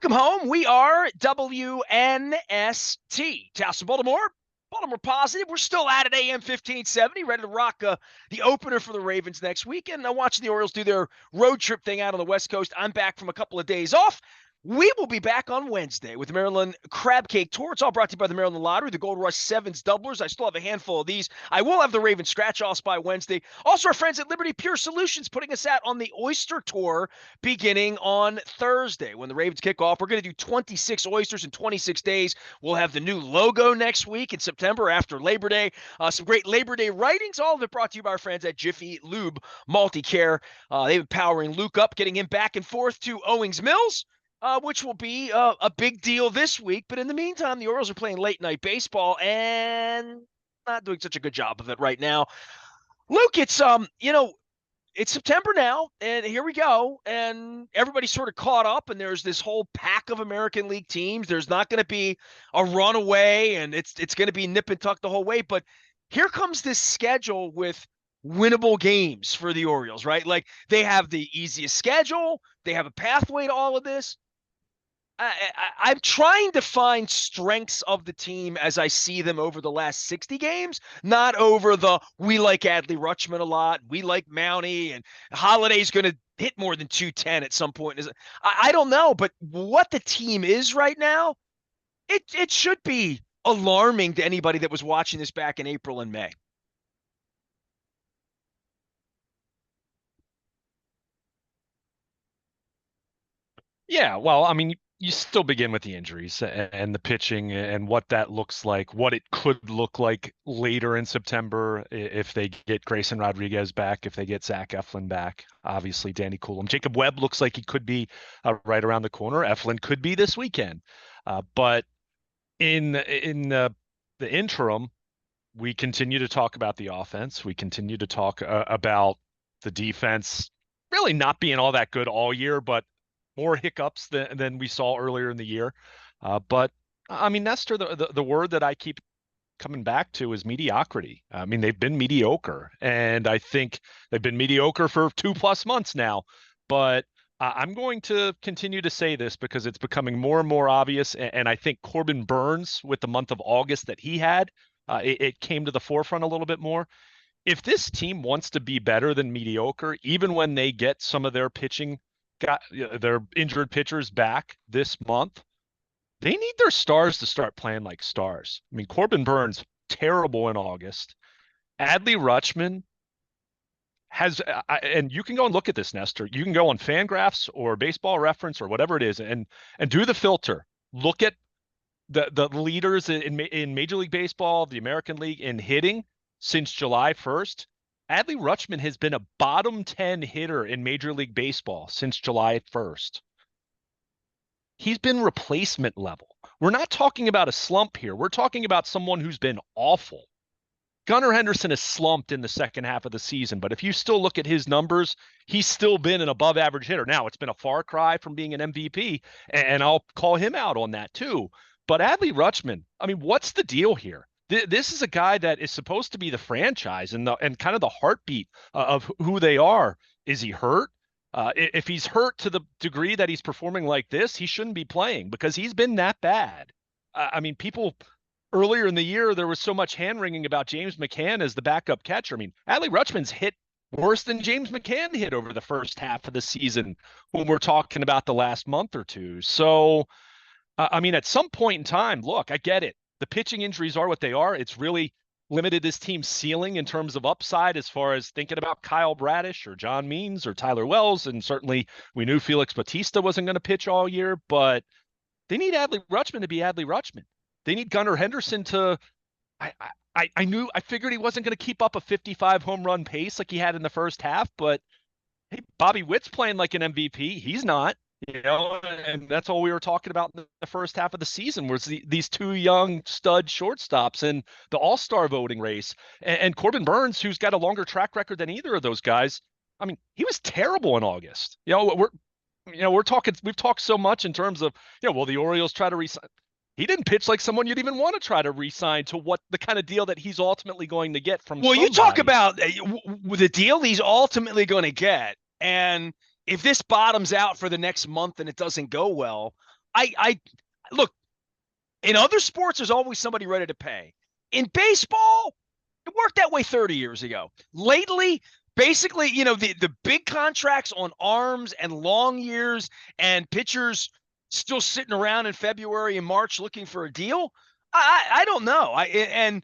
Welcome home. We are WNST. Towson, Baltimore. Baltimore Positive. We're still at it, AM 1570, ready to rock the opener for the Ravens next weekend. I'm watching the Orioles do their road trip thing out on the West Coast. I'm back from a couple of days off. We will be back on Wednesday with the Maryland Crab Cake Tour. It's all brought to you by the Maryland Lottery, the Gold Rush Sevens doublers. I still have a handful of these. I will have the Ravens scratch-offs by Wednesday. Also, our friends at Liberty Pure Solutions putting us out on the Oyster Tour beginning on Thursday. When the Ravens kick off, we're going to do 26 oysters in 26 days. We'll have the new logo next week in September after Labor Day. Some great Labor Day writings, all of it brought to you by our friends at Jiffy Lube Multi-Care. They've been powering Luke up, getting him back and forth to Owings Mills. Which will be a big deal this week. But in the meantime, the Orioles are playing late-night baseball and not doing such a good job of it right now. Luke, it's September now, and here we go, and everybody's sort of caught up, and there's this whole pack of American League teams. There's not going to be a runaway, and it's going to be nip and tuck the whole way. But here comes this schedule with winnable games for the Orioles, right? Like, they have the easiest schedule. They have a pathway to all of this. I'm trying to find strengths of the team as I see them over the last 60 games, not over we like Adley Rutschman a lot, we like Mountie, and Holiday's going to hit more than 210 at some point. I don't know, but what the team is right now, it should be alarming to anybody that was watching this back in April and May. Yeah, well, I mean, you still begin with the injuries and the pitching and what that looks like, what it could look like later in September if they get Grayson Rodriguez back, if they get Zach Eflin back, obviously Danny Coulomb. Jacob Webb looks like he could be right around the corner. Eflin could be this weekend. But in the interim, we continue to talk about the offense. We continue to talk about the defense really not being all that good all year, but more hiccups than we saw earlier in the year. But I mean, Nestor, the word that I keep coming back to is mediocrity. I mean, they've been mediocre, and I think they've been mediocre for 2+ months now. But I'm going to continue to say this because it's becoming more and more obvious. And I think Corbin Burns, with the month of August that he had, it came to the forefront a little bit more. If this team wants to be better than mediocre, even when they get some of their pitching, got their injured pitchers back this month, they need their stars to start playing like stars. I mean, Corbin Burns, terrible in August. Adley Rutschman has, and you can go and look at this, Nestor. You can go on Fangraphs or Baseball Reference or whatever it is and do the filter. Look at the leaders in Major League Baseball, the American League in hitting since July 1st. Adley Rutschman has been a bottom 10 hitter in Major League Baseball since July 1st. He's been replacement level. We're not talking about a slump here. We're talking about someone who's been awful. Gunnar Henderson has slumped in the second half of the season, but if you still look at his numbers, he's still been an above average hitter. Now, it's been a far cry from being an MVP, and I'll call him out on that too. But Adley Rutschman, I mean, what's the deal here? This is a guy that is supposed to be the franchise and kind of the heartbeat of who they are. Is he hurt? If he's hurt to the degree that he's performing like this, he shouldn't be playing because he's been that bad. I mean, people earlier in the year, there was so much hand-wringing about James McCann as the backup catcher. I mean, Adley Rutschman's hit worse than James McCann hit over the first half of the season when we're talking about the last month or two. So, I mean, at some point in time, look, I get it. The pitching injuries are what they are. It's really limited this team's ceiling in terms of upside as far as thinking about Kyle Bradish or John Means or Tyler Wells. And certainly we knew Felix Bautista wasn't going to pitch all year, but they need Adley Rutschman to be Adley Rutschman. They need Gunnar Henderson to I figured he wasn't going to keep up a 55 home run pace like he had in the first half, but hey, Bobby Witt's playing like an MVP. He's not. And that's all we were talking about in the first half of the season was these two young stud shortstops in the all-star voting race. And Corbin Burns, who's got a longer track record than either of those guys, I mean, he was terrible in August. We've talked so much in terms of, will the Orioles try to resign? He didn't pitch like someone you'd even want to try to re-sign to what the kind of deal that he's ultimately going to get from somebody. You talk about the deal he's ultimately going to get, and if this bottoms out for the next month and it doesn't go well, I look, in other sports, there's always somebody ready to pay. In baseball, it worked that way 30 years ago. Lately, basically, the big contracts on arms and long years and pitchers still sitting around in February and March looking for a deal. I don't know. And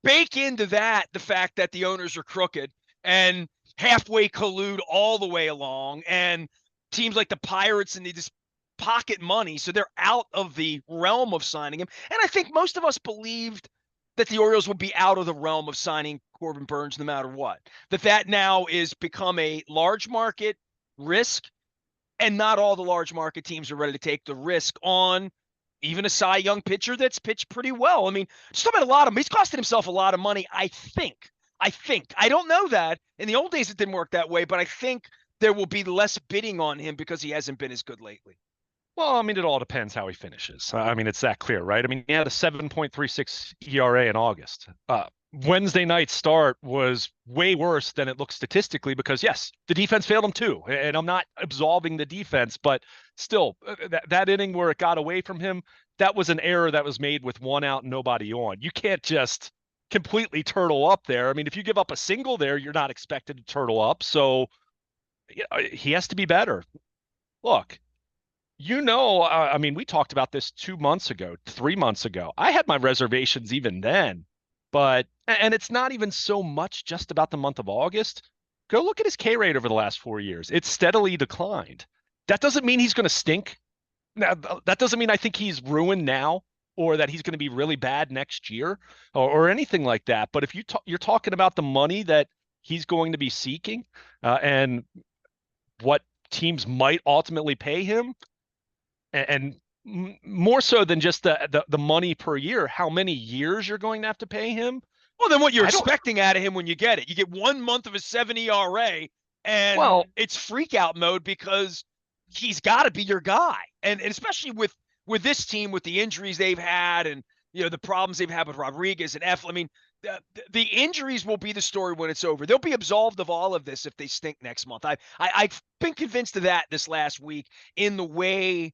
bake into that the fact that the owners are crooked and halfway collude all the way along, and teams like the Pirates and they just pocket money, so they're out of the realm of signing him. And I think most of us believed that the Orioles would be out of the realm of signing Corbin Burnes no matter what. That now is become a large market risk, and not all the large market teams are ready to take the risk on even a Cy Young pitcher that's pitched pretty well. I mean, just talking about a lot of, he's costing himself a lot of money, I think. I don't know that. In the old days, it didn't work that way, but I think there will be less bidding on him because he hasn't been as good lately. Well, I mean, it all depends how he finishes. I mean, it's that clear, right? I mean, he had a 7.36 ERA in August. Wednesday night start was way worse than it looks statistically because, yes, the defense failed him too. And I'm not absolving the defense, but still, that inning where it got away from him, that was an error that was made with one out and nobody on. You can't just completely turtle up there. I mean, if you give up a single there, you're not expected to turtle up. So he has to be better. Look, I mean, we talked about this 2 months ago, 3 months ago. I had my reservations even then, and it's not even so much just about the month of August. Go look at his K rate over the last 4 years. It's steadily declined. That doesn't mean he's going to stink. Now, that doesn't mean I think he's ruined now or that he's going to be really bad next year or anything like that. But if you're talking about the money that he's going to be seeking and what teams might ultimately pay him, and more so than just the money per year, how many years you're going to have to pay him. Well, then what you're expecting out of him when you get it. You get 1 month of a 7 ERA, and it's freak out mode because he's got to be your guy. And especially with this team, with the injuries they've had and the problems they've had with Rodriguez and I mean, the injuries will be the story when it's over. They'll be absolved of all of this if they stink next month. I've been convinced of that this last week in the way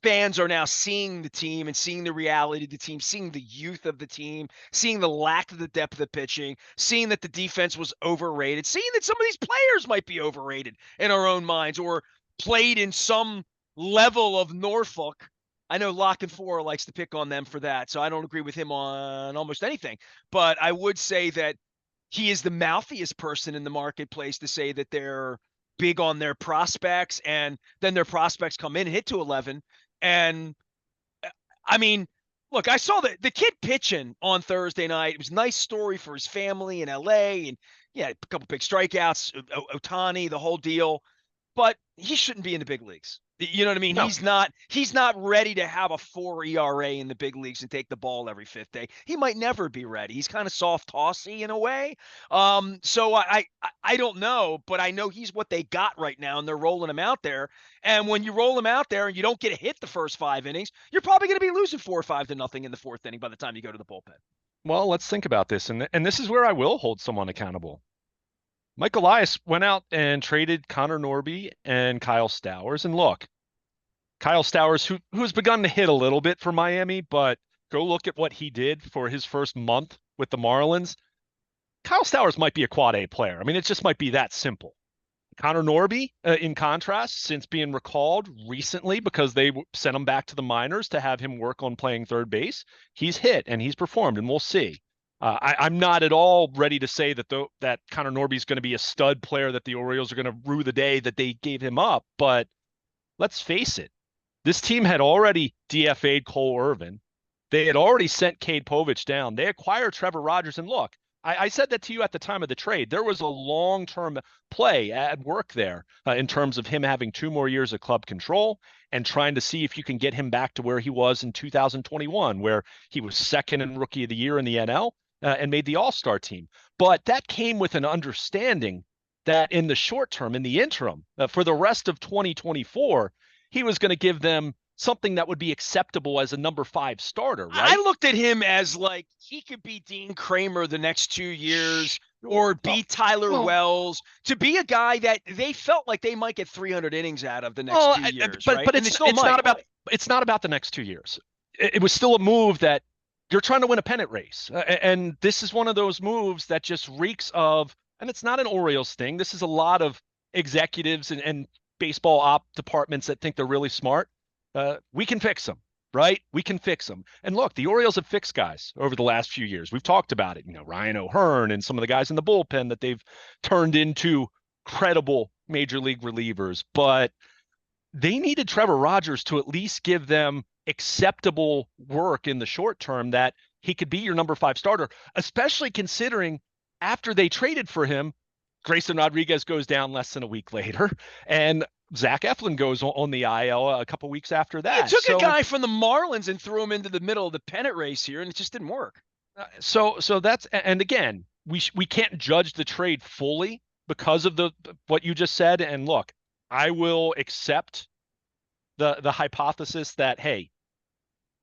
fans are now seeing the team and seeing the reality of the team, seeing the youth of the team, seeing the lack of the depth of the pitching, seeing that the defense was overrated, seeing that some of these players might be overrated in our own minds or played in some level of Norfolk. I know Lock and Four likes to pick on them for that, so I don't agree with him on almost anything. But I would say that he is the mouthiest person in the marketplace to say that they're big on their prospects, and then their prospects come in and hit to 11. And I mean, look, I saw the kid pitching on Thursday night. It was a nice story for his family in LA, and a couple big strikeouts, Ohtani, the whole deal. But he shouldn't be in the big leagues. You know what I mean? No. He's not ready to have a 4 ERA in the big leagues and take the ball every fifth day. He might never be ready. He's kind of soft tossy in a way. So I don't know, but I know he's what they got right now, and they're rolling him out there. And when you roll him out there and you don't get a hit the first 5 innings, you're probably going to be losing 4 or 5-0 in the 4th inning by the time you go to the bullpen. Well, let's think about this, and this is where I will hold someone accountable. Mike Elias went out and traded Connor Norby and Kyle Stowers. And look, Kyle Stowers, who has begun to hit a little bit for Miami, but go look at what he did for his first month with the Marlins. Kyle Stowers might be a quad A player. I mean, it just might be that simple. Connor Norby, in contrast, since being recalled recently because they sent him back to the minors to have him work on playing third base, he's hit and he's performed, and we'll see. I'm not at all ready to say that Connor Norby is going to be a stud player that the Orioles are going to rue the day that they gave him up. But let's face it, this team had already DFA'd Cole Irvin. They had already sent Cade Povich down. They acquired Trevor Rogers. And look, I said that to you at the time of the trade. There was a long-term play at work there in terms of him having 2 more years of club control and trying to see if you can get him back to where he was in 2021, where he was second in Rookie of the Year in the NL. And made the All-Star team. But that came with an understanding that in the short term, in the interim, for the rest of 2024, he was going to give them something that would be acceptable as a number 5 starter, right? I looked at him as like he could be Dean Kramer the next 2 years or be Tyler Wells, to be a guy that they felt like they might get 300 innings out of the next 2 years. But right? it's not about It's not about the next 2 years. It was still a move that you're trying to win a pennant race. And this is one of those moves that just reeks of, and it's not an Orioles thing. This is a lot of executives and baseball op departments that think they're really smart. We can fix them, right? We can fix them. And look, the Orioles have fixed guys over the last few years. We've talked about it. Ryan O'Hearn and some of the guys in the bullpen that they've turned into credible major league relievers. But they needed Trevor Rogers to at least give them acceptable work in the short term that he could be your number 5 starter, especially considering after they traded for him, Grayson Rodriguez goes down less than a week later, and Zach Eflin goes on the IL a couple weeks after that. You took a guy from the Marlins and threw him into the middle of the pennant race here, and it just didn't work. So that's, and again, we can't judge the trade fully because of what you just said. And look, I will accept the hypothesis that, hey,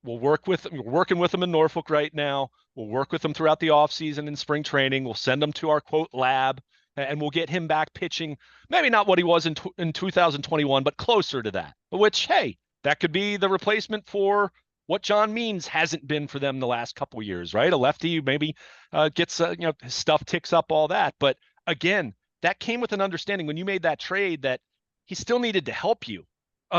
we're working with them in Norfolk right now. We'll work with them throughout the offseason and spring training. We'll send them to our quote lab, and we'll get him back pitching. Maybe not what he was in 2021, but closer to that. Which, hey, that could be the replacement for what John Means hasn't been for them the last couple of years, right? A lefty who maybe gets his stuff ticks up, all that. But again, that came with an understanding when you made that trade that he still needed to help you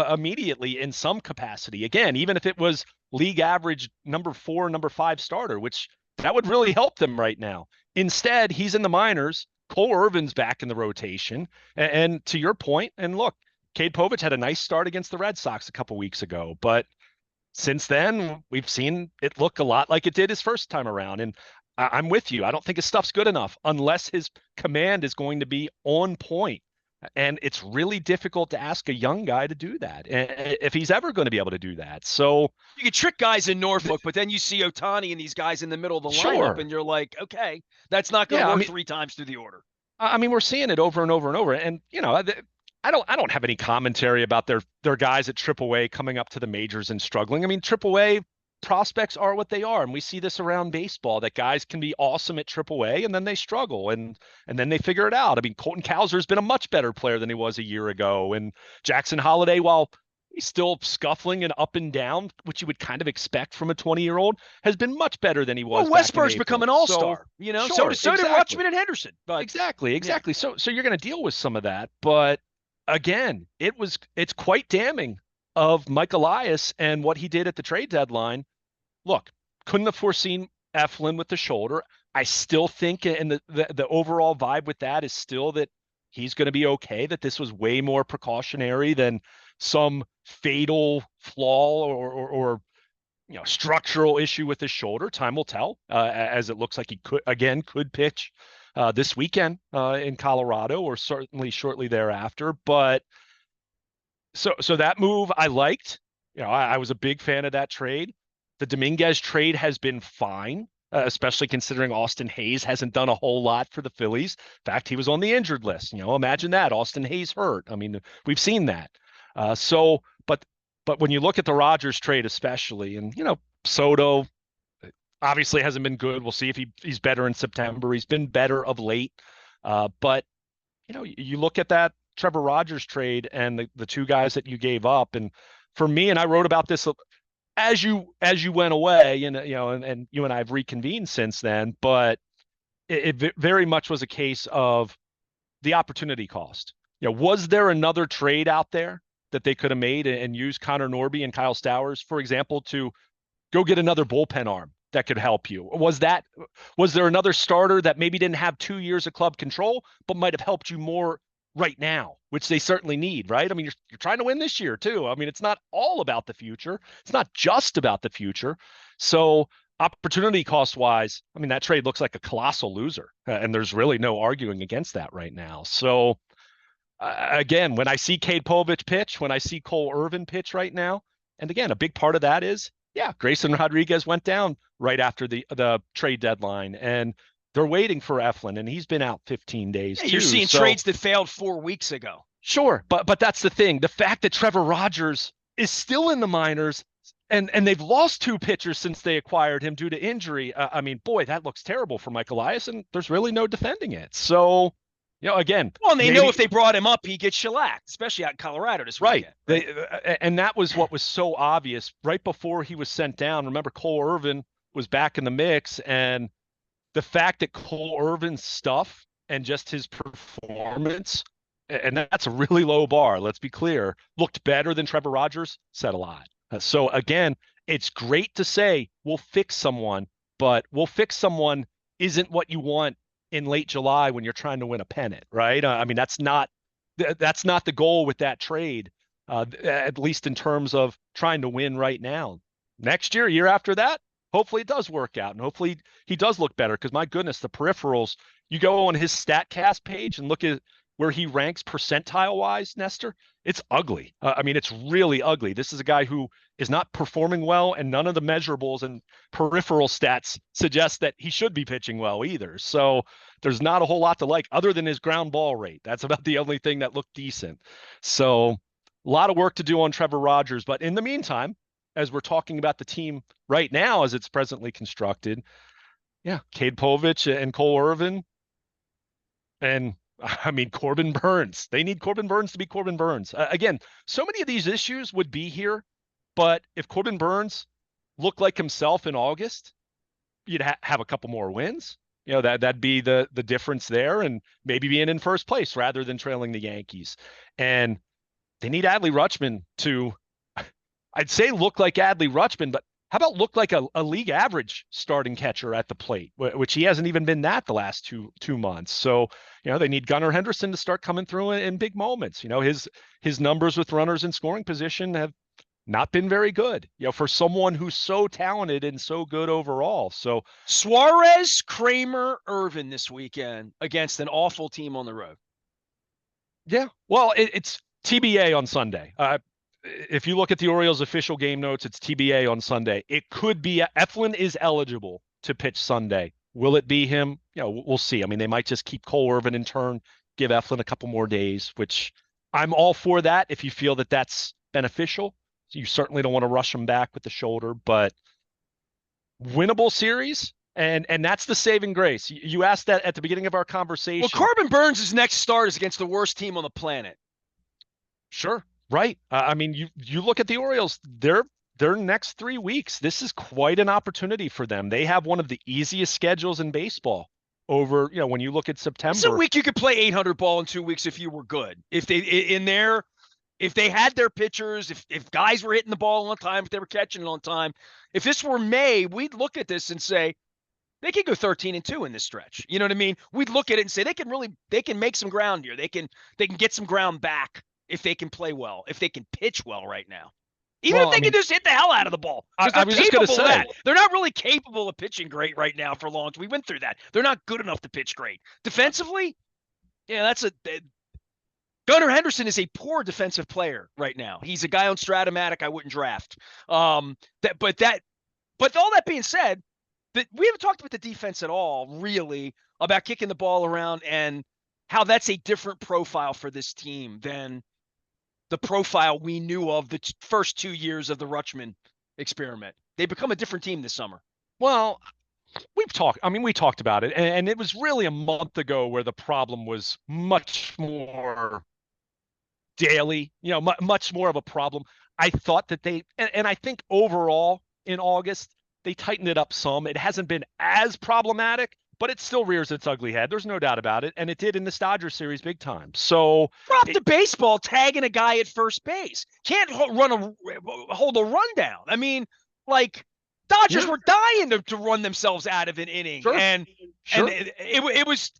immediately in some capacity. Again, even if it was league average number 4, number 5 starter, which that would really help them right now. Instead, he's in the minors. Cole Irvin's back in the rotation. And to your point, and look, Cade Povich had a nice start against the Red Sox a couple weeks ago, but since then, we've seen it look a lot like it did his first time around. And I'm with you. I don't think his stuff's good enough unless his command is going to be on point. And it's really difficult to ask a young guy to do that if he's ever going to be able to do that. So you can trick guys in Norfolk, but then you see Ohtani and these guys in the middle of the lineup, and you're like, okay, that's not going to work 3 times through the order. I mean, we're seeing it over and over and over. And I don't have any commentary about their guys at AAA coming up to the majors and struggling. I mean, AAA prospects are what they are, and we see this around baseball that guys can be awesome at AAA and then they struggle and then they figure it out. I mean, Colton Cowser's been a much better player than he was a year ago, and Jackson Holliday, while he's still scuffling and up and down, which you would kind of expect from a 20-year-old, has been much better than he was. Well, Westberg's become an all-star, Sure, so did Rutschman and Henderson. But exactly. Yeah. So you're going to deal with some of that, but again, it's quite damning of Mike Elias and what he did at the trade deadline. Look, couldn't have foreseen Eflin with the shoulder. I still think, and the overall vibe with that is still that he's going to be okay, that this was way more precautionary than some fatal flaw or structural issue with his shoulder. Time will tell, as it looks like he could pitch this weekend in Colorado, or certainly shortly thereafter. But so that move I liked. I was a big fan of that trade. The Dominguez trade has been fine, especially considering Austin Hayes hasn't done a whole lot for the Phillies. In fact, he was on the injured list. Imagine that, Austin Hayes hurt. I mean, we've seen that. But when you look at the Rogers trade, especially, and Soto obviously hasn't been good. We'll see if he's better in September. He's been better of late. But you look at that Trevor Rogers trade and the 2 guys that you gave up, and for me, and I wrote about this as you went away, and you and I have reconvened since then, but it very much was a case of the opportunity cost. Was there another trade out there that they could have made and used Connor Norby and Kyle Stowers, for example, to go get another bullpen arm that could help you? Was there another starter that maybe didn't have 2 years of club control, but might have helped you more right now, which they certainly need, right? I mean, you're trying to win this year too. I mean, it's not all about the future. It's not just about the future. So opportunity cost wise, I mean, that trade looks like a colossal loser, and there's really no arguing against that right now. So again, when I see Cade Povich pitch, when I see Cole Irvin pitch right now, and again, a big part of that is, Grayson Rodriguez went down right after the trade deadline, and they're waiting for Eflin, and he's been out 15 days. You're seeing trades that failed 4 weeks ago. Sure, but that's the thing. The fact that Trevor Rogers is still in the minors, and they've lost 2 pitchers since they acquired him due to injury. I mean, boy, that looks terrible for Mike Elias, and there's really no defending it. So Again, Well, and they know maybe if they brought him up, he gets shellacked, especially out in Colorado this right. weekend. Right? And that was what was so obvious right before he was sent down. Remember, Cole Irvin was back in the mix, and the fact that Cole Irvin's stuff and just his performance, and that's a really low bar, let's be clear, looked better than Trevor Rogers, said a lot. So again, it's great to say we'll fix someone, but we'll fix someone isn't what you want in late July when you're trying to win a pennant, right? I mean, that's not the goal with that trade, at least in terms of trying to win right now. Next year, year after that, hopefully it does work out, and hopefully he does look better. Because my goodness, the peripherals. You go on his Statcast page and look at where he ranks percentile wise, Nestor. It's ugly. I mean, it's really ugly. This is a guy who is not performing well, and none of the measurables and peripheral stats suggest that he should be pitching well either. So there's not a whole lot to like other than his ground ball rate. That's about the only thing that looked decent. So a lot of work to do on Trevor Rogers. But in the meantime, as we're talking about the team right now as it's presently constructed, yeah, Cade Povich and Cole Irvin, and I mean Corbin Burns. They need Corbin Burns to be Corbin Burns. Again, so many of these issues would be here, but if Corbin Burns looked like himself in August, you'd have a couple more wins. That'd be the difference there, and maybe being in first place rather than trailing the Yankees. And they need Adley Rutschman to, I'd say, look like Adley Rutschman, but how about look like a league average starting catcher at the plate, which he hasn't even been that the last two months. So, they need Gunnar Henderson to start coming through in big moments. His numbers with runners in scoring position have not been very good, for someone who's so talented and so good overall. So Suarez, Kramer, Irvin this weekend against an awful team on the road. Yeah, well, it's TBA on Sunday. If you look at the Orioles official game notes, it's TBA on Sunday. It could be Eflin is eligible to pitch Sunday. Will it be him? We'll see. I mean, they might just keep Cole Irvin in turn, give Eflin a couple more days, which I'm all for that if you feel that that's beneficial. You certainly don't want to rush him back with the shoulder, but winnable series, and that's the saving grace. You asked that at the beginning of our conversation. Well, Corbin Burns' next start is against the worst team on the planet. Sure. Right. I mean, you look at the Orioles, their next 3 weeks, this is quite an opportunity for them. They have one of the easiest schedules in baseball over, when you look at September. It's a week you could play 800 ball in 2 weeks if you were good. If they had their pitchers, if guys were hitting the ball on time, if they were catching it on time. If this were May, we'd look at this and say, they could go 13-2 in this stretch. You know what I mean? We'd look at it and say they can make some ground here. They can get some ground back if they can play well, if they can pitch well right now. Even if they can just hit the hell out of the ball. I was just going to say, they're not really capable of pitching great right now for long. We went through that. They're not good enough to pitch great. Defensively, yeah, Gunnar Henderson is a poor defensive player right now. He's a guy on Stratomatic I wouldn't draft. But all that being said, we haven't talked about the defense at all, really, about kicking the ball around and how that's a different profile for this team than the profile we knew of the first 2 years of the Rutschman experiment. They become a different team this summer. Well, we talked about it, and it was really a month ago where the problem was much more daily, much more of a problem. I thought that and I think overall in August, they tightened it up some. It hasn't been as problematic, but it still rears its ugly head. There's no doubt about it. And it did in the Dodgers series big time. So drop the baseball, tagging a guy at first base. Can't hold a rundown. I mean, like, Dodgers were dying to run themselves out of an inning. Sure. And it was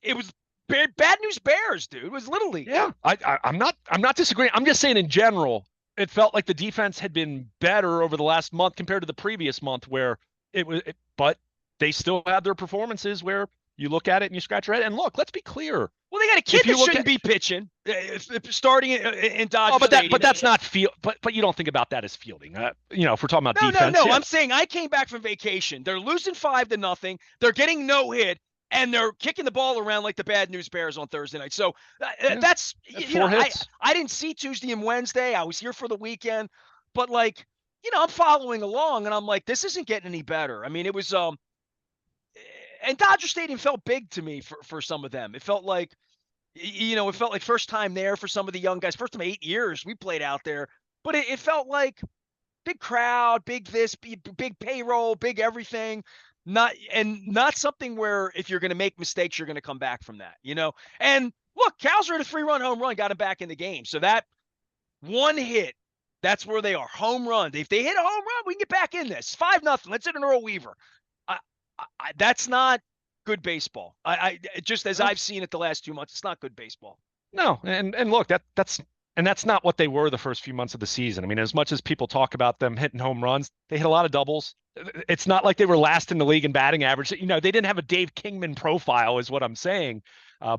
bad news bears, dude. It was literally. Yeah. I'm not disagreeing. I'm just saying in general, it felt like the defense had been better over the last month compared to the previous month where but they still have their performances where you look at it and you scratch your head. And look, let's be clear. Well, they got a kid that shouldn't be pitching, starting in Dodger Stadium. But that's not But you don't think about that as fielding. If we're talking about defense. No. Yeah. I'm saying I came back from vacation. They're losing 5-0. They're getting no hit, and they're kicking the ball around like the bad news bears on Thursday night. So that's 4 hits. I didn't see Tuesday and Wednesday. I was here for the weekend, but I'm following along, and I'm like, this isn't getting any better. I mean, it was and Dodger Stadium felt big to me for some of them. It felt like, It felt like first time there for some of the young guys. First time 8 years we played out there, but it felt like big crowd, big this, big payroll, big everything. Not something where if you're going to make mistakes, you're going to come back from that, And look, Cal's hit a 3-run home run, got him back in the game. So that one hit, that's where they are. Home run. If they hit a home run, we can get back in this. 5-0. Let's hit an Earl Weaver. That's not good baseball. Just as I've seen it the last 2 months, it's not good baseball. No, and look, that's not what they were the first few months of the season. I mean, as much as people talk about them hitting home runs, they hit a lot of doubles. It's not like they were last in the league in batting average. They didn't have a Dave Kingman profile, is what I'm saying.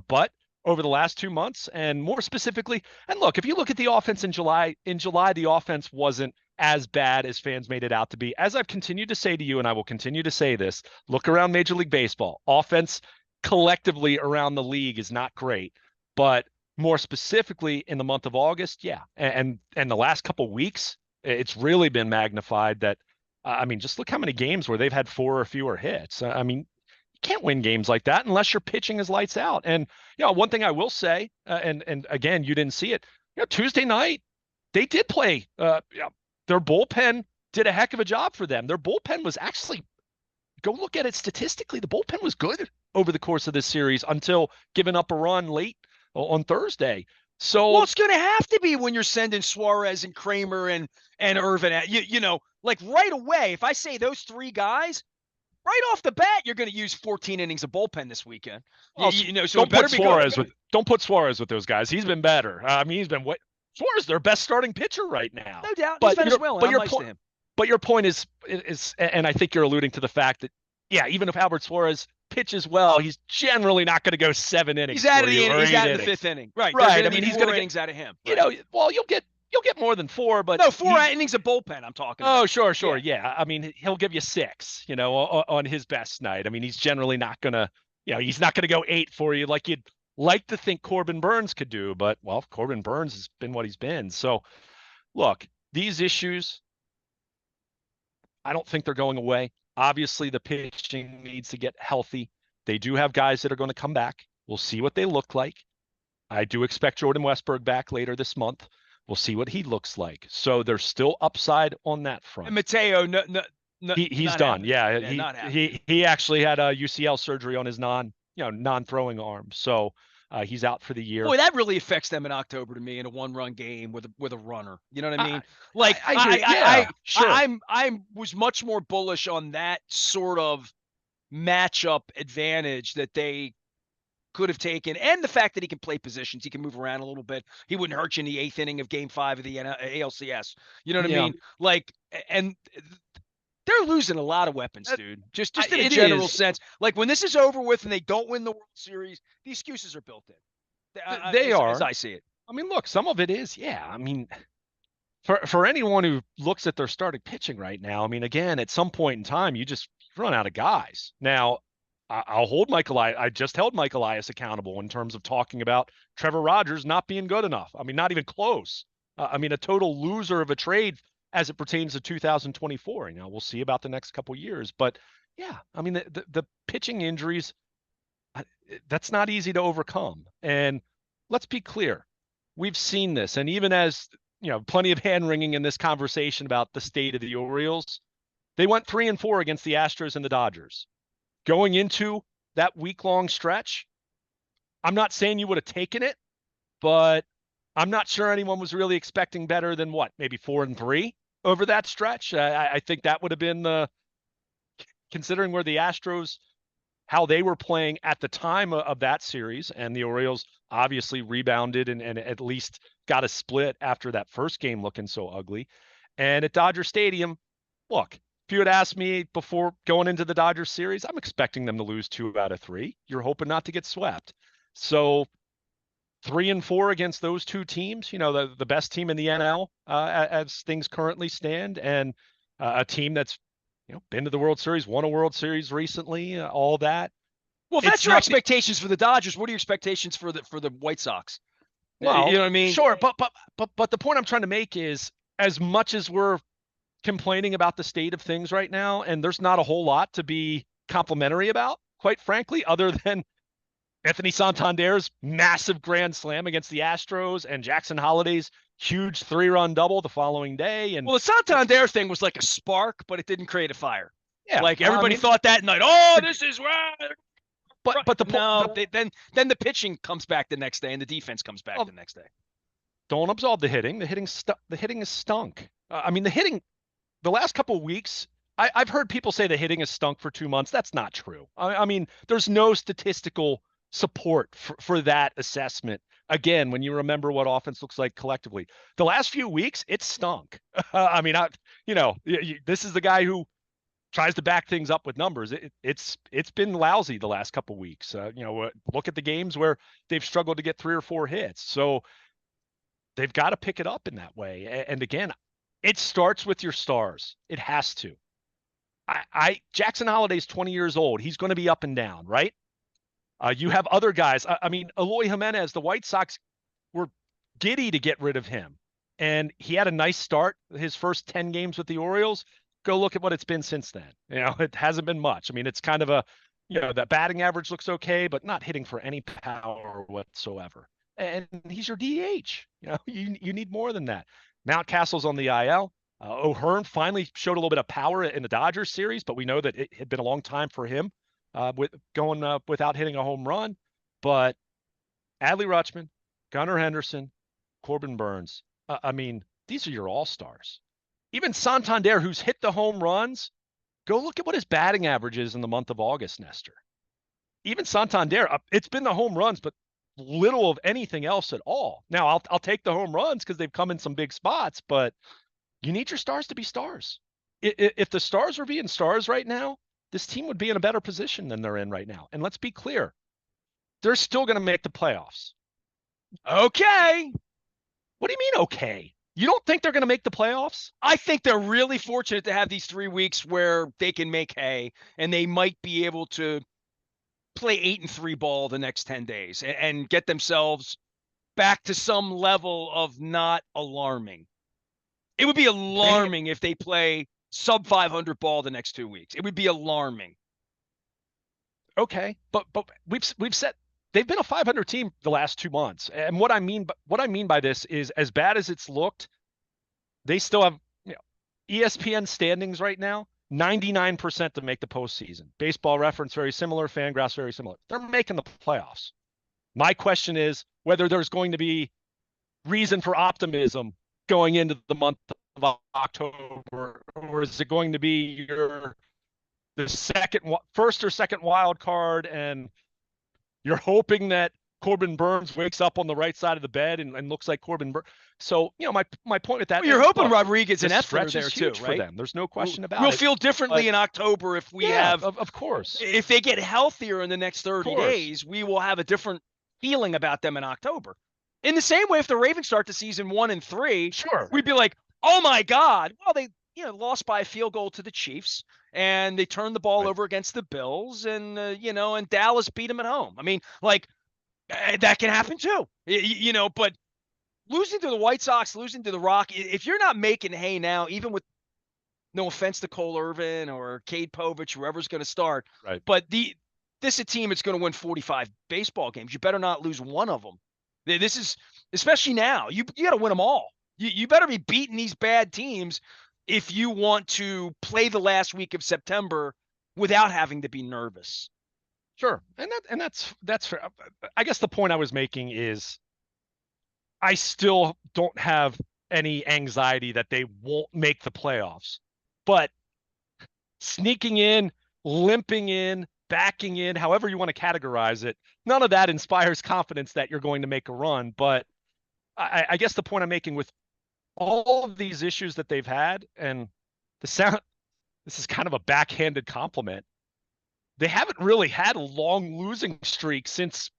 But over the last 2 months, and more specifically, and look, if you look at the offense in July, the offense wasn't as bad as fans made it out to be. As I've continued to say to you, and I will continue to say this, look around Major League Baseball. Offense collectively around the league is not great, but more specifically in the month of August, yeah. And the last couple of weeks, it's really been magnified that, I mean, just look how many games where they've had 4 or fewer hits. I mean, you can't win games like that unless your pitching is lights out. And, one thing I will say, and again, you didn't see it, Tuesday night, they did play, their bullpen did a heck of a job for them. Their bullpen was actually, go look at it statistically, the bullpen was good over the course of this series until giving up a run late on Thursday. So, well, it's going to have to be when you're sending Suarez and Kramer and Irvin at like right away. If I say those 3 guys right off the bat, you're going to use 14 innings of bullpen this weekend. So don't put Suarez with those guys. He's been better. I mean, Suarez their best starting pitcher right now. No doubt. He's Venezuelan. But your point is, and I think you're alluding to the fact that, yeah, even if Albert Suarez pitches well, he's generally not going to go 7 innings. He's out of the 5th inning. Right. I mean, he's going to innings out of him. Right. Well, you'll get more than 4, but no, 4 innings of bullpen. I'm talking about. Oh, sure. Yeah. I mean, he'll give you 6, on his best night. I mean, he's generally not going to, he's not going to go 8 for you like you'd like to think Corbin Burnes could do. But, well, Corbin Burnes has been what he's been. So, look, these issues, I don't think they're going away. Obviously, the pitching needs to get healthy. They do have guys that are going to come back. We'll see what they look like. I do expect Jordan Westburg back later this month. We'll see what he looks like. So there's still upside on that front. And Mateo, he's done. Yeah, he actually had a UCL surgery on his non-throwing arm. So he's out for the year. Boy, that really affects them in October to me in a 1-run game with a runner. You know what I mean? I was much more bullish on that sort of matchup advantage that they could have taken, and the fact that he can play positions, he can move around a little bit. He wouldn't hurt you in the 8th inning of Game 5 of the ALCS. You know what I mean? Like, and they're losing a lot of weapons, dude. Just in a general sense. Like when this is over with and they don't win the World Series, the excuses are built in. They are, as I see it. I mean, look, some of it is, yeah. I mean, for anyone who looks at their starting pitching right now, I mean, again, at some point in time, you just run out of guys. Now, I'll hold I just held Mike Elias accountable in terms of talking about Trevor Rogers not being good enough. I mean, not even close. I mean, a total loser of a trade as it pertains to 2024. We'll see about the next couple of years. But yeah, I mean, the pitching injuries, that's not easy to overcome. And let's be clear, we've seen this. And even as, plenty of hand wringing in this conversation about the state of the Orioles, they went 3-4 against the Astros and the Dodgers. Going into that week-long stretch, I'm not saying you would have taken it, but I'm not sure anyone was really expecting better than maybe 4-3 over that stretch. I think that would have been considering where the Astros, how they were playing at the time of that series, and the Orioles obviously rebounded and at least got a split after that first game looking so ugly. And at Dodger Stadium, look, if you had asked me before going into the Dodgers series, I'm expecting them to lose 2 out of 3. You're hoping not to get swept. So 3-4 against those 2 teams, the best team in the NL as things currently stand, and a team that's been to the World Series, won a World Series recently, all that. Well, if that's your expectations for the Dodgers, what are your expectations for the White Sox? Well, you know what I mean? Sure, but the point I'm trying to make is, as much as we're complaining about the state of things right now, and there's not a whole lot to be complimentary about, quite frankly, other than Anthony Santander's massive grand slam against the Astros and Jackson Holliday's huge 3-run double the following day. And Well, the Santander thing was like a spark, but it didn't create a fire. yeah, Like I everybody mean, thought that night. Oh, this is right. but No, then the pitching comes back the next day, and the defense comes back the next day. don't absolve the hitting. The hitting is stunk. I mean, the last couple of weeks, I've heard people say the hitting has stunk for 2 months. That's not true. I mean, there's no statistical support for that assessment. Again, when you remember what offense looks like collectively, the last few weeks, it stunk. I mean, this is the guy who tries to back things up with numbers. It's been lousy the last couple of weeks. Look at the games where they've struggled to get 3 or 4 hits. So they've got to pick it up in that way. And again, it starts with your stars. It has to. Jackson Holliday's 20 years old. He's going to be up and down, right? You have other guys. I mean, Eloy Jimenez, the White Sox were giddy to get rid of him. And he had a nice start his first 10 games with the Orioles. Go look at what it's been since then. It hasn't been much. I mean, it's kind of that batting average looks okay, but not hitting for any power whatsoever. And he's your DH. You need more than that. Mountcastle's on the IL. O'Hearn finally showed a little bit of power in the Dodgers series, but we know that it had been a long time for him with going without hitting a home run. But Adley Rutschman, Gunnar Henderson, Corbin Burns. I mean, these are your all-stars. Even Santander, who's hit the home runs, go look at what his batting average is in the month of August, Nestor. Even Santander, it's been the home runs, but little of anything else at all. Now, I'll take the home runs because they've come in some big spots, but you need your stars to be stars. If the stars were being stars right now, this team would be in a better position than they're in right now. And let's be clear, they're still going to make the playoffs. Okay. What do you mean, okay? You don't think they're going to make the playoffs? I think they're really fortunate to have these 3 weeks where they can make hay, and they might be able to play 8-3 ball the next 10 days and get themselves back to some level of not alarming. It would be alarming if they play sub 500 ball the next 2 weeks. It would be alarming. Okay, but we've said they've been a 500 team the last 2 months, and what I mean by this is, as bad as it's looked, they still have ESPN standings right now, 99% to make the postseason. Baseball Reference very similar, Fangraphs very similar. They're making the playoffs. My question is whether there's going to be reason for optimism going into the month of October, or is it going to be the first or second wild card, and you're hoping that Corbin Burns wakes up on the right side of the bed and looks like Corbin Burns. So, my point with that you're hoping Rodriguez and Etheler are there too, right? For them. There's no question about we'll it. We'll feel differently in October if we have, of course. If they get healthier in the next 30 days, we will have a different feeling about them in October. In the same way, if the Ravens start the season 1-3, sure, we'd be like, oh my God. Well, they lost by a field goal to the Chiefs, and they turned the ball over against the Bills, and and Dallas beat them at home. I mean, like, that can happen too, but losing to the White Sox, losing to the Rock, if you're not making hay now, even with no offense to Cole Irvin or Cade Povich, whoever's going to start, right? But this is a team that's going to win 45 baseball games. You better not lose one of them. This is, especially now, you got to win them all. You better be beating these bad teams if you want to play the last week of September without having to be nervous. Sure, and that's fair. I guess the point I was making is, I still don't have any anxiety that they won't make the playoffs, but sneaking in, limping in, backing in, however you want to categorize it, none of that inspires confidence that you're going to make a run. But I guess the point I'm making with all of these issues that they've had, and this is kind of a backhanded compliment, they haven't really had a long losing streak since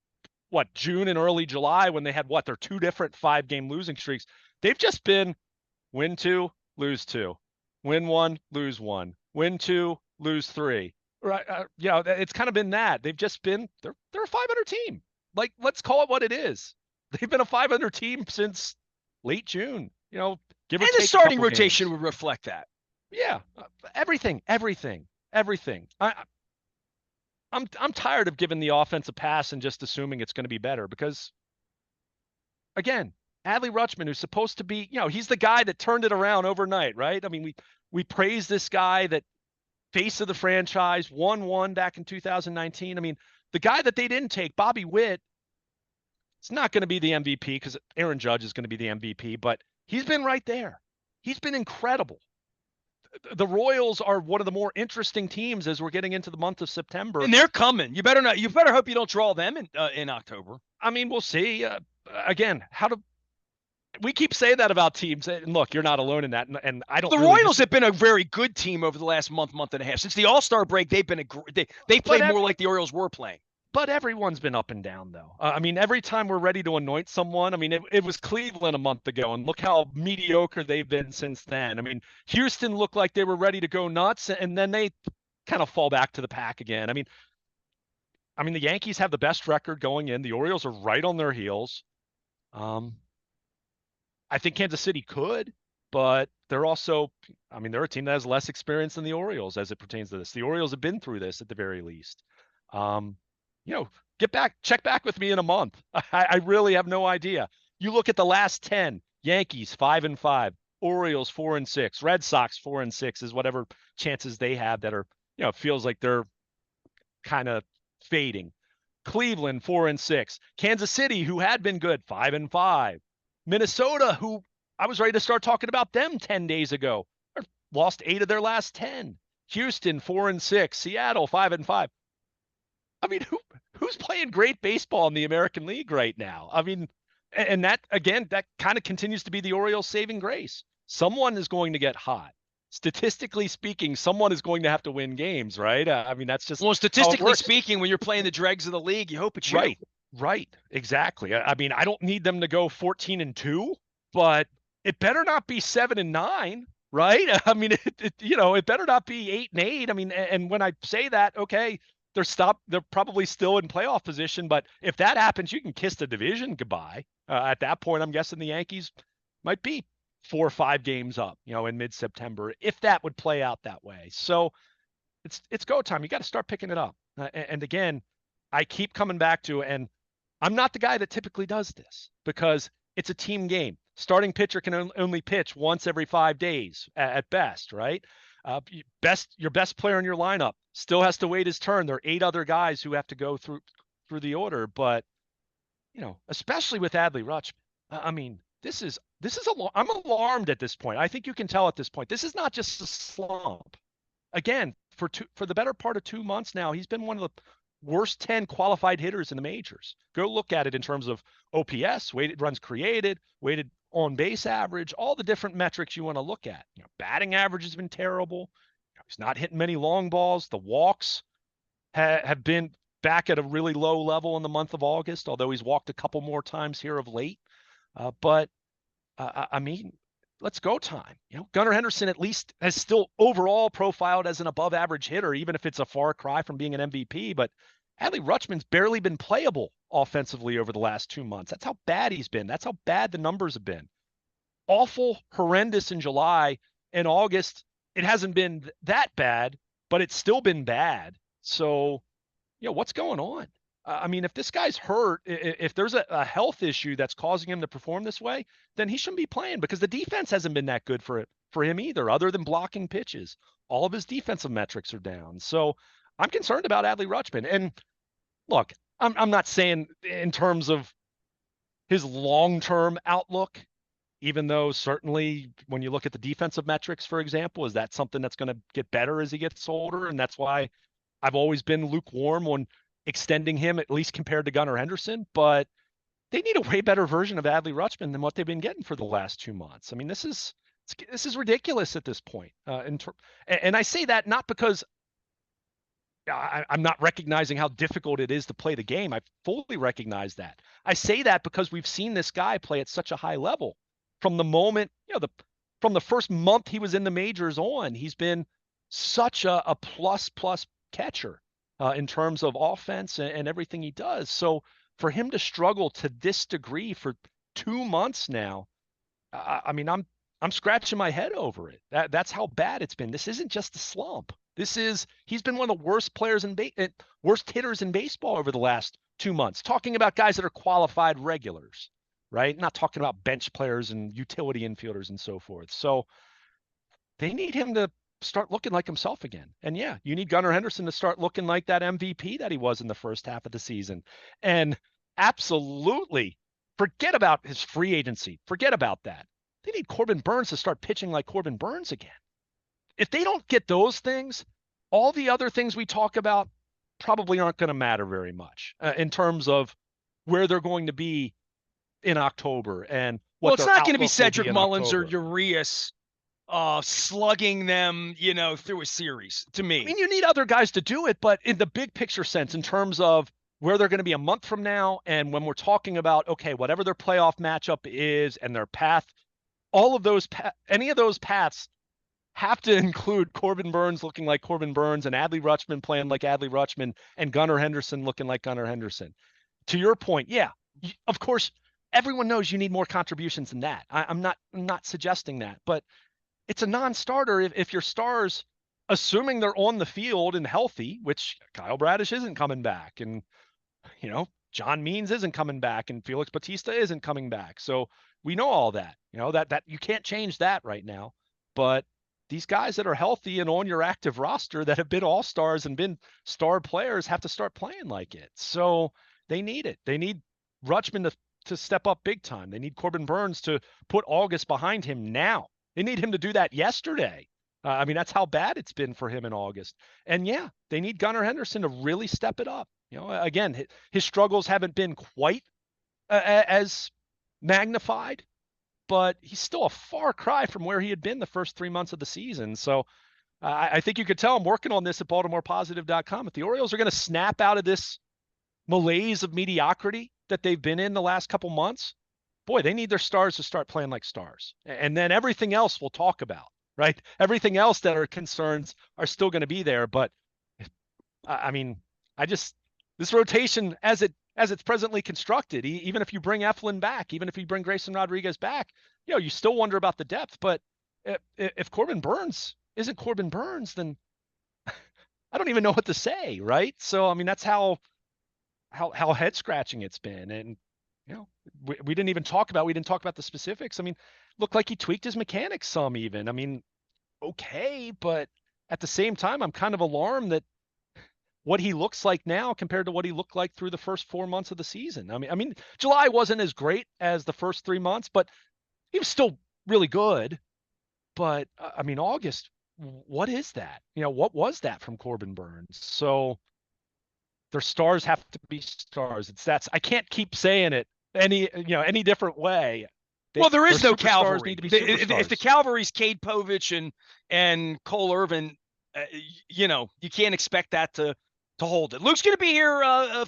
June and early July, when they had their 2 different 5-game losing streaks. They've just been win 2, lose 2, win 1, lose 1, win 2, lose 3. Right? It's kind of been that. They've just been they're a 500 team. Like, let's call it what it is. They've been a 500 team since late June. Give or take. And the starting rotation would reflect that. Yeah, everything. I'm tired of giving the offense a pass and just assuming it's going to be better because, again, Adley Rutschman, who's supposed to be, he's the guy that turned it around overnight, right? I mean, we praise this guy, that face of the franchise, won one back in 2019. I mean, the guy that they didn't take, Bobby Witt, it's not going to be the MVP because Aaron Judge is going to be the MVP, but he's been right there. He's been incredible. The Royals are one of the more interesting teams as we're getting into the month of September. And they're coming. You better hope you don't draw them in October. I mean, we'll see. Again, we keep saying that about teams, and look, you're not alone in that. And I don't. The Royals have been a very good team over the last month and a half. Since the All-Star break, they've been they played more like the Orioles were playing. But everyone's been up and down, though. I mean, every time we're ready to anoint someone, I mean, it was Cleveland a month ago, and look how mediocre they've been since then. I mean, Houston looked like they were ready to go nuts, and then they kind of fall back to the pack again. I mean, the Yankees have the best record going in. The Orioles are right on their heels. I think Kansas City could, but they're also, they're a team that has less experience than the Orioles as it pertains to this. The Orioles have been through this at the very least. Check back with me in a month. I really have no idea. You look at the last 10, Yankees 5-5, Orioles 4-6, Red Sox 4-6 is whatever chances they have that are, it feels like they're kind of fading. Cleveland 4-6, Kansas City, who had been good, 5-5, Minnesota, who I was ready to start talking about them 10 days ago, lost 8 of their last 10. Houston 4-6, Seattle 5-5. I mean, who's playing great baseball in the American League right now? I mean, and that, again, that kind of continues to be the Orioles' saving grace. Someone is going to get hot. Statistically speaking, someone is going to have to win games, right? That's just... Well, statistically speaking, when you're playing the dregs of the league, you hope it's you. Right. Exactly. I don't need them to go 14-2, but it better not be 7-9, right? It better not be 8-8. And when I say that, okay, they're probably still in playoff position, but if that happens, you can kiss the division goodbye. At that point, I'm guessing the Yankees might be 4 or 5 games up, in mid-September, if that would play out that way. So it's go time. You got to start picking it up. And again, I keep coming back to, and I'm not the guy that typically does this because it's a team game. Starting pitcher can only pitch once every 5 days at best, right? Your best player in your lineup still has to wait his turn. There are 8 other guys who have to go through the order, but especially with Adley Rutschman, I'm alarmed at this point. I think you can tell at this point. This is not just a slump. Again, for the better part of 2 months now, he's been one of the worst 10 qualified hitters in the majors. Go look at it in terms of OPS, weighted runs created, weighted on base average, all the different metrics you want to look at. Batting average has been terrible. He's not hitting many long balls. The walks have been back at a really low level in the month of August, although he's walked a couple more times here of late. But let's go time. Gunnar Henderson at least has still overall profiled as an above average hitter, even if it's a far cry from being an MVP. But Adley Rutschman's barely been playable offensively over the last 2 months. That's how bad he's been. That's how bad the numbers have been. Awful, horrendous in July. In August, it hasn't been that bad, but it's still been bad. So, what's going on? If this guy's hurt, if there's a health issue that's causing him to perform this way, then he shouldn't be playing because the defense hasn't been that good for him either, other than blocking pitches. All of his defensive metrics are down. So I'm concerned about Adley Rutschman. And look, I'm not saying in terms of his long-term outlook, even though certainly when you look at the defensive metrics, for example, is that something that's going to get better as he gets older? And that's why I've always been lukewarm on extending him, at least compared to Gunnar Henderson. But they need a way better version of Adley Rutschman than what they've been getting for the last 2 months. This is ridiculous at this point. And I say that not because I'm not recognizing how difficult it is to play the game. I fully recognize that. I say that because we've seen this guy play at such a high level from the moment, from the first month he was in the majors on. He's been such a plus catcher in terms of offense and everything he does. So for him to struggle to this degree for 2 months now, I'm scratching my head over it. That's how bad it's been. This isn't just a slump. He's been one of the worst worst hitters in baseball over the last 2 months. Talking about guys that are qualified regulars, right? Not talking about bench players and utility infielders and so forth. So they need him to start looking like himself again. And yeah, you need Gunnar Henderson to start looking like that MVP that he was in the first half of the season. And absolutely forget about his free agency. Forget about that. They need Corbin Burnes to start pitching like Corbin Burnes again. If they don't get those things, all the other things we talk about probably aren't going to matter very much in terms of where they're going to be in October and what it's not going to be outlook will Cedric in Mullins or October. Urias slugging them, through a series, to me. I mean, you need other guys to do it, but in the big picture sense, in terms of where they're going to be a month from now, and when we're talking about, okay, whatever their playoff matchup is and their path, all of those, any of those paths have to include Corbin Burnes looking like Corbin Burnes and Adley Rutschman playing like Adley Rutschman and Gunnar Henderson looking like Gunnar Henderson. To your point, yeah, of course, everyone knows you need more contributions than that. I'm not suggesting that, but it's a non-starter if your stars, assuming they're on the field and healthy, which Kyle Bradish isn't coming back, and John Means isn't coming back, and Felix Bautista isn't coming back. So we know all that. That you can't change that right now. But these guys that are healthy and on your active roster that have been all-stars and been star players have to start playing like it. So they need it. They need Rutschman to step up big time. They need Corbin Burnes to put August behind him now. They need him to do that yesterday. I mean, that's how bad it's been for him in August. And yeah, they need Gunnar Henderson to really step it up. Again, his struggles haven't been quite as magnified, but he's still a far cry from where he had been the first 3 months of the season. So I think you could tell I'm working on this at BaltimorePositive.com. If the Orioles are going to snap out of this malaise of mediocrity that they've been in the last couple months, boy, they need their stars to start playing like stars. And then everything else we'll talk about, right? Everything else that are concerns are still going to be there. But I mean, this rotation as it's presently constructed, even if you bring Eflin back, even if you bring Grayson Rodriguez back, you still wonder about the depth. But if Corbin Burnes isn't Corbin Burnes, then I don't even know what to say, right? So, I mean, that's how head scratching it's been. And, we didn't talk about the specifics. I mean, looked like he tweaked his mechanics some even. I mean, okay, but at the same time, I'm kind of alarmed that what he looks like now compared to what he looked like through the first 4 months of the season. I mean, July wasn't as great as the first 3 months, but he was still really good. But I mean, August, what is that? What was that from Corbin Burnes? So their stars have to be stars. I can't keep saying it any different way. There is no cavalry. Need to be superstars. If the cavalry's Cade Povich and Cole Irvin, you can't expect that to hold it. Luke's going to be here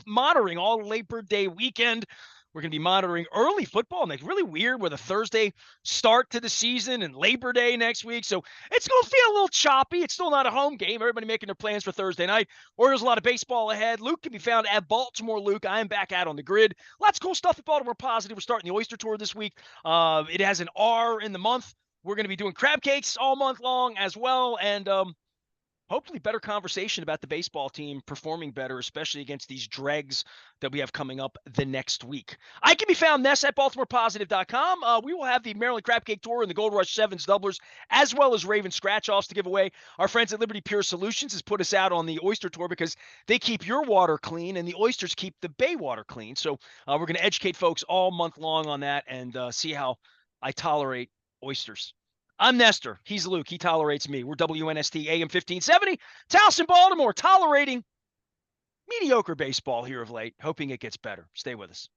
monitoring all Labor Day weekend. We're going to be monitoring early football next. Really weird with a Thursday start to the season and Labor Day next week. So it's going to feel a little choppy. It's still not a home game. Everybody making their plans for Thursday night. Orioles, a lot of baseball ahead. Luke can be found at Baltimore Luke. I am back out on the grid. Lots of cool stuff at Baltimore Positive. We're starting the Oyster Tour this week. It has an R in the month. We're going to be doing crab cakes all month long as well. And hopefully better conversation about the baseball team performing better, especially against these dregs that we have coming up the next week. I can be found Ness at BaltimorePositive.com. We will have the Maryland Crab Cake Tour and the Gold Rush Sevens doublers, as well as Raven scratch-offs to give away. Our friends at Liberty Pure Solutions has put us out on the Oyster Tour because they keep your water clean and the oysters keep the bay water clean. So we're going to educate folks all month long on that and see how I tolerate oysters. I'm Nestor. He's Luke. He tolerates me. We're WNST AM 1570. Towson, Baltimore, tolerating mediocre baseball here of late, hoping it gets better. Stay with us.